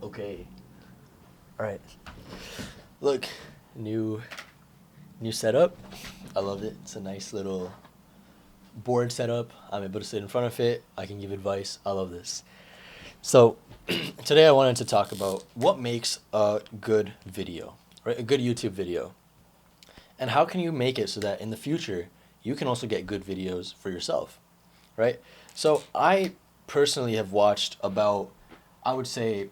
Okay. All right. Look, new new setup. I love it. It's a nice little board setup. I'm able to sit in front of it. I can give advice. I love this. So, today I wanted to talk about what makes a good video, right? A good YouTube video. And how can you make it so that in the future you can also get good videos for yourself, right? So, I personally have watched about, I would say,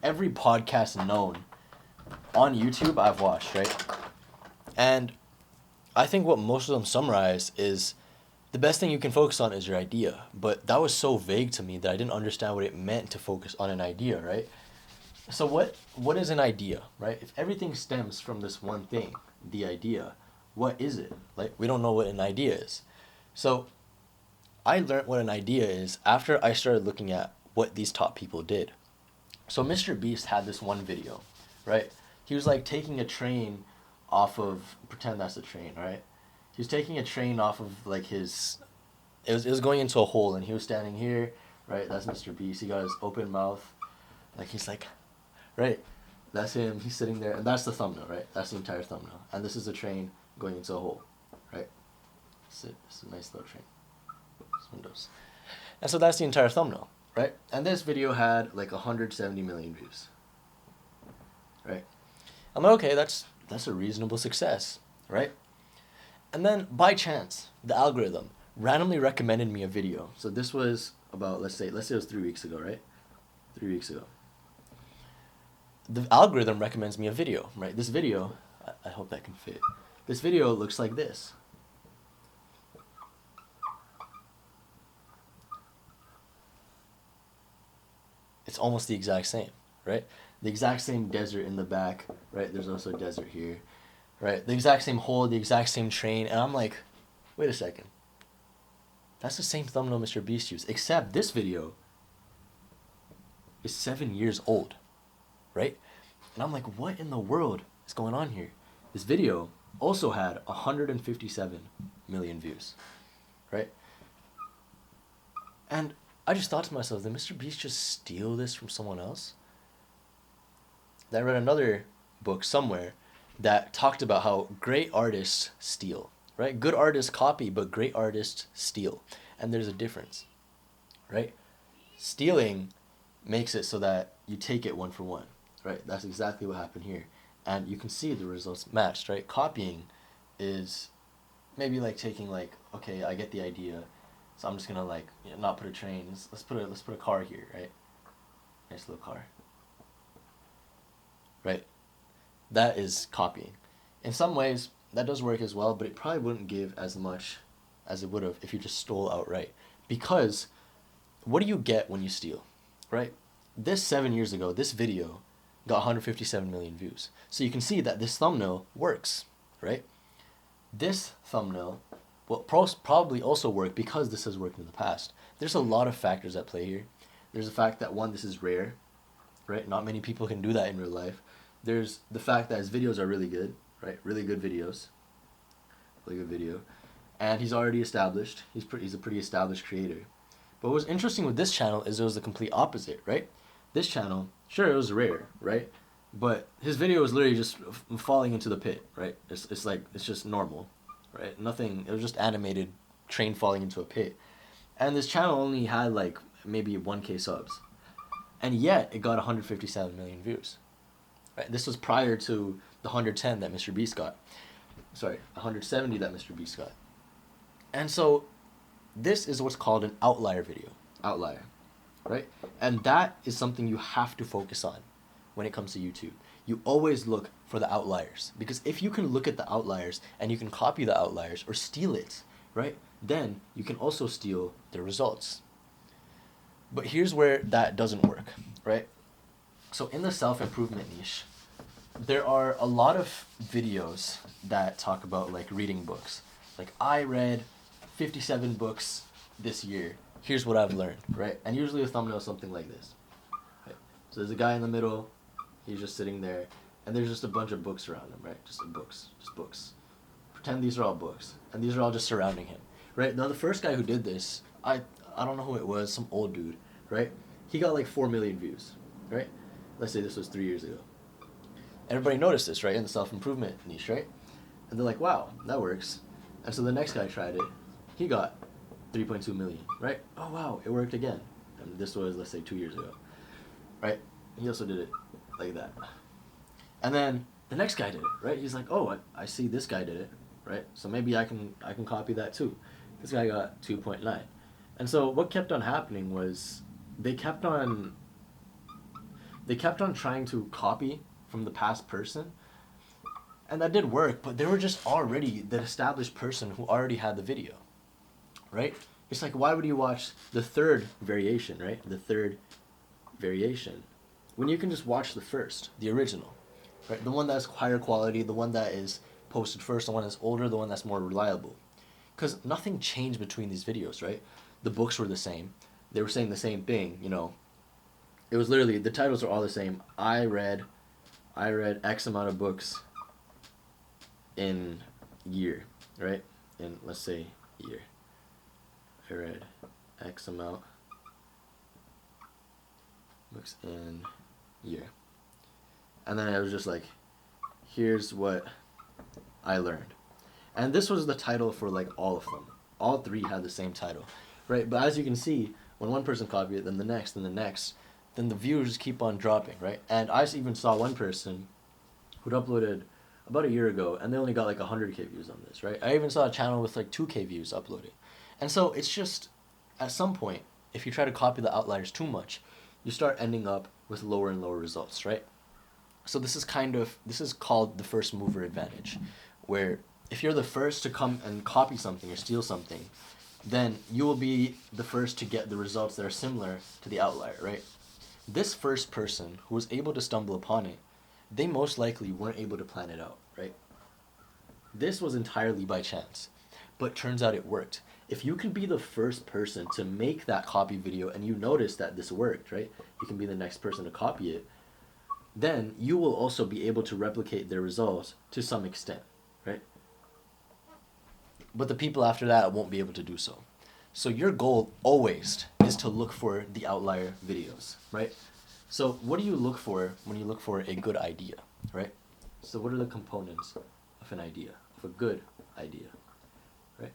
every podcast known on YouTube I've watched, right? And I think what most of them summarize is the best thing you can focus on is your idea. But that was so vague to me that I didn't understand what it meant to focus on an idea, right? So what is an idea, right? If everything stems from this one thing, the idea, what is it? Like we don't know what an idea is. So I learned what an idea is after I started looking at what these top people did. So Mr. Beast had this one video, right? He was like taking a train off of, pretend that's a train, right? He was taking a train off of like his, it was going into a hole and he was standing here, right? That's Mr. Beast. He got his open mouth, like he's like, right? That's him. He's sitting there, and that's the thumbnail, right? That's the entire thumbnail. And this is a train going into a hole, right? It's a nice little train. Oops, windows. And so that's the entire thumbnail, right? And this video had like 170 million views, right? I'm like, okay, that's a reasonable success, right? And then by chance, the algorithm randomly recommended me a video. So this was about let's say it was 3 weeks ago, right? 3 weeks ago. The algorithm recommends me a video, right? This video, I hope that can fit. This video looks like this. It's almost the exact same, right? The exact same desert in the back, right? There's also a desert here, right? The exact same hole, the exact same train, and I'm like, wait a second. That's the same thumbnail Mr. Beast used, except this video is 7 years old, right? And I'm like, what in the world is going on here? This video also had 157 million views, right? And I just thought to myself, did Mr. Beast just steal this from someone else? Then I read another book somewhere that talked about how great artists steal, right? Good artists copy, but great artists steal. And there's a difference, right? Stealing makes it so that you take it one for one, right? That's exactly what happened here. And you can see the results matched, right? Copying is maybe like taking like, okay, I get the idea, so I'm just gonna like not put a train. Let's put a car here, right? Nice little car, right? That is copying. In some ways, that does work as well, but it probably wouldn't give as much as it would have if you just stole outright. Because what do you get when you steal, right? This 7 years ago, this video got 157 million views. So you can see that this thumbnail works, right? This thumbnail will probably also work because this has worked in the past. There's a lot of factors at play here. There's the fact that one, this is rare, right? Not many people can do that in real life. There's the fact that his videos are really good, right? Really good videos. Really good video. And he's already established. He's a pretty established creator. But what's interesting with this channel is it was the complete opposite, right? This channel, sure, it was rare, right? But his video was literally just falling into the pit, right? It's like, it's just normal, right? Nothing, it was just animated train falling into a pit. And this channel only had like maybe 1K subs. And yet it got 157 million views. Right? This was prior to the 110 that Mr. Beast got. Sorry, 170 that Mr. Beast got. And so this is what's called an outlier video. Outlier, right? And that is something you have to focus on when it comes to YouTube. You always look for the outliers, because if you can look at the outliers and you can copy the outliers or steal it, right? Then you can also steal the results. But here's where that doesn't work, right? So in the self-improvement niche, there are a lot of videos that talk about like reading books. Like, I read 57 books this year. Here's what I've learned, right? And usually the thumbnail is something like this. Right? So there's a guy in the middle. He's just sitting there. And there's just a bunch of books around him, right? Just books. Pretend these are all books. And these are all just surrounding him, right? Now, the first guy who did this, I don't know who it was, some old dude, right? He got like 4 million views, right? Let's say this was 3 years ago. Everybody noticed this, right, in the self-improvement niche, right? And they're like, wow, that works. And so the next guy tried it. He got 3.2 million, right? Oh, wow, it worked again. And this was, let's say, 2 years ago, right? He also did it like that. And then the next guy did it, right? He's like, oh, I see this guy did it, right? So maybe I can copy that too. This guy got 2.9. And so what kept on happening was they kept on trying to copy from the past person, and that did work, but they were just already the established person who already had the video, right? It's like, why would you watch the third variation, right? The third variation, when you can just watch the first, the original, right? The one that's higher quality, the one that is posted first, the one that's older, the one that's more reliable. Because nothing changed between these videos, right? The books were the same. They were saying the same thing, you know. It was literally, the titles are all the same. I read X amount of books in year, right? In, let's say, year. I read X amount books in year. And then I was just like, here's what I learned. And this was the title for like all of them. All three had the same title, right? But as you can see, when one person copied it, then the next, then the next, then the views keep on dropping, right? And I even saw one person who'd uploaded about a year ago, and they only got like 100K views on this, right? I even saw a channel with like 2K views uploading. And so it's just, at some point, if you try to copy the outliers too much, you start ending up with lower and lower results, right? So this is called the first mover advantage, where if you're the first to come and copy something or steal something, then you will be the first to get the results that are similar to the outlier, right? This first person who was able to stumble upon it, they most likely weren't able to plan it out, right? This was entirely by chance, but turns out it worked. If you can be the first person to make that copy video and you notice that this worked, right? You can be the next person to copy it, then you will also be able to replicate their results to some extent, right? But the people after that won't be able to do so. So your goal always is to look for the outlier videos, right? So what do you look for when you look for a good idea, right? So what are the components of an idea, of a good idea, right?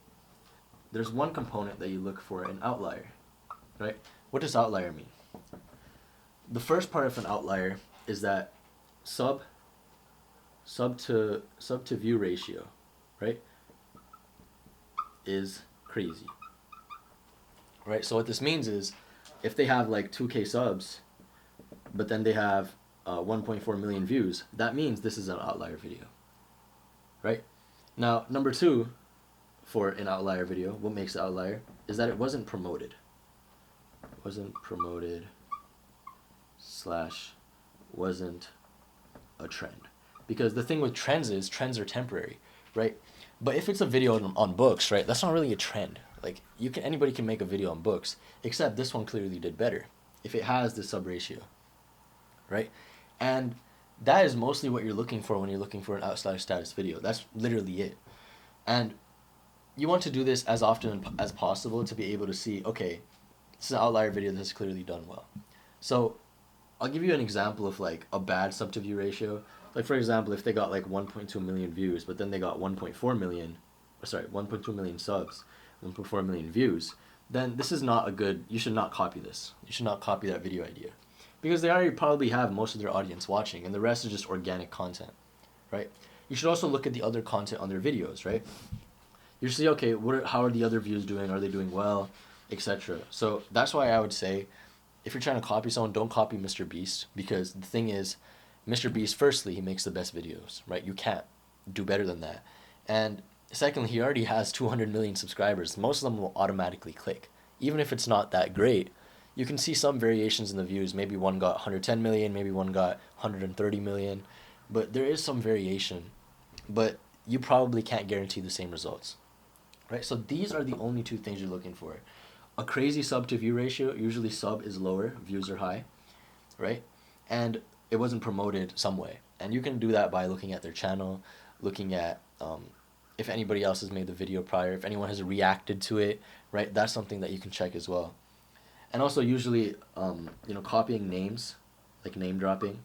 There's one component that you look for, an outlier, right? What does outlier mean? The first part of an outlier is that sub to view ratio, right, is crazy, right? So what this means is, if they have like 2K subs, but then they have 1.4 million views, that means this is an outlier video, right? Now, number two, for an outlier video, what makes it outlier is that it wasn't promoted. Wasn't a trend. Because the thing with trends is, trends are temporary, right? But if it's a video on books, right, that's not really a trend. Like, anybody can make a video on books, except this one clearly did better if it has this sub ratio, right? And that is mostly what you're looking for when you're looking for an outlier status video. That's literally it. And you want to do this as often as possible to be able to see, okay, this is an outlier video that has clearly done well. So I'll give you an example of like a bad sub to view ratio. Like, for example, if they got like 1.2 million views, but then they got 1.2 million subs, 1.4 million views, then this is not a good, you should not copy this. You should not copy that video idea. Because they already probably have most of their audience watching, and the rest is just organic content, right? You should also look at the other content on their videos, right? You should see, okay, how are the other views doing? Are they doing well, etc.? So that's why I would say, if you're trying to copy someone, don't copy Mr. Beast, because the thing is, Mr. Beast, firstly, he makes the best videos, right? You can't do better than that. And secondly, he already has 200 million subscribers. Most of them will automatically click. Even if it's not that great, you can see some variations in the views. Maybe one got 110 million, maybe one got 130 million. But there is some variation. But you probably can't guarantee the same results, right? So these are the only two things you're looking for. A crazy sub to view ratio, usually sub is lower, views are high, right? And it wasn't promoted some way. And you can do that by looking at their channel, looking at if anybody else has made the video prior, if anyone has reacted to it, right? That's something that you can check as well. And also usually, copying names, like name dropping.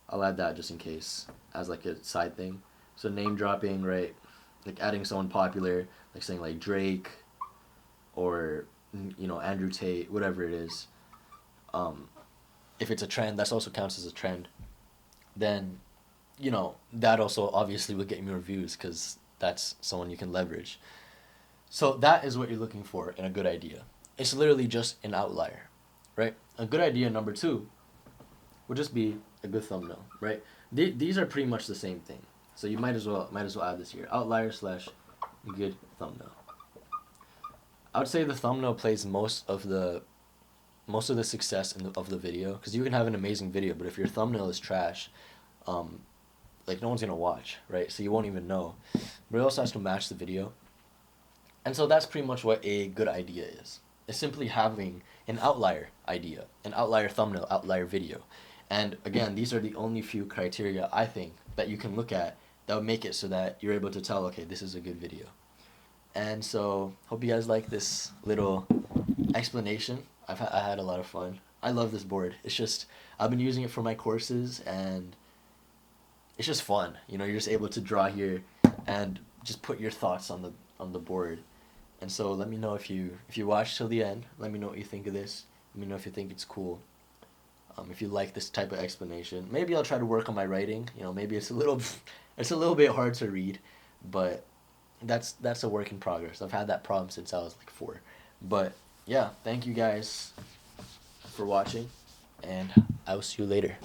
I'll add that just in case as like a side thing. So name dropping, right? Like adding someone popular, like saying like Drake or Andrew Tate, whatever it is. If it's a trend, that also counts as a trend. Then, that also obviously will get more views because that's someone you can leverage. So that is what you're looking for in a good idea. It's literally just an outlier, right? A good idea number two would just be a good thumbnail, right? These are pretty much the same thing. So you might as well add this here. Outlier slash good thumbnail. I would say the thumbnail plays most of the success of the video, because you can have an amazing video, but if your thumbnail is trash, like no one's gonna watch, right? So you won't even know. But it also has to match the video. And so that's pretty much what a good idea is. It's simply having an outlier idea, an outlier thumbnail, outlier video. And again, these are the only few criteria I think that you can look at that would make it so that you're able to tell, okay, this is a good video. And so, hope you guys like this little explanation. I had a lot of fun. I love this board. It's just, I've been using it for my courses, and it's just fun. You're just able to draw here and just put your thoughts on the board. And so let me know if you watch till the end. Let me know what you think of this. Let me know if you think it's cool. If you like this type of explanation, maybe I'll try to work on my writing. Maybe it's a little bit hard to read, but that's a work in progress. I've had that problem since I was like 4. But yeah, thank you guys for watching, and I will see you later.